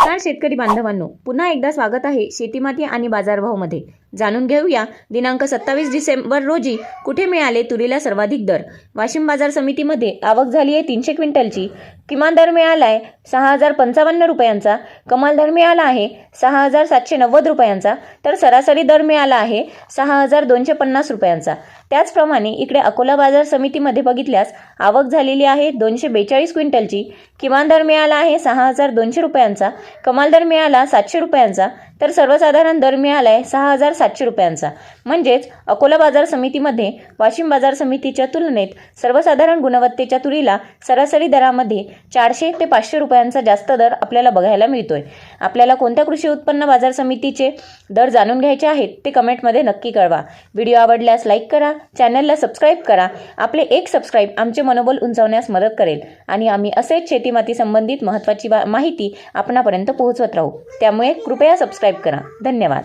नमस्कार शेतकरी बांधवांनो, पुन्हा एकदा स्वागत आहे शेतीमाती आणि बाजारभावामध्ये। जाणून घेऊया दिनांक 27 डिसेंबर रोजी कुठे मिळाले तुरीला सर्वाधिक दर। वाशिम बाजार समितीमध्ये आवक झाली आहे 300 क्विंटलची। किमान दर मिळाला आहे 6055 रुपयांचा, कमाल दर मिळाला आहे 6790 रुपयांचा, तर सरासरी दर मिळाला आहे 6250 रुपयांचा। त्याचप्रमाणे इकडे अकोला बाजार समितीमध्ये बघितल्यास आवक झालेली आहे 242 क्विंटलची। किमान दर मिळाला आहे 6200 रुपयांचा, कमाल दर मिळाला 700 रुपयांचा, तर सर्वसाधारण दर मिळाला आहे 6700 रुपयांचा। म्हणजेच अकोला बाजार समितीमध्ये वाशिम बाजार समितीच्या तुलनेत सर्वसाधारण गुणवत्तेच्या तुरीला सरासरी दरामध्ये 400 ते 500 रुपयांचा जास्त दर आपल्याला बघायला मिळतोय। आपल्याला कोणत्या कृषी उत्पन्न बाजार समितीचे दर जाणून घ्यायचे आहेत ते कमेंटमध्ये नक्की कळवा। व्हिडिओ आवडल्यास लाईक करा, चॅनलला सबस्क्राईब करा। आपले एक सबस्क्राईब आमचे मनोबल उंचावण्यास मदत करेल आणि आम्ही असेच शेतीमाती संबंधित महत्त्वाची माहिती आपणापर्यंत पोहोचवत राहू। त्यामुळे कृपया सबस्क्राईब करा। धन्यवाद।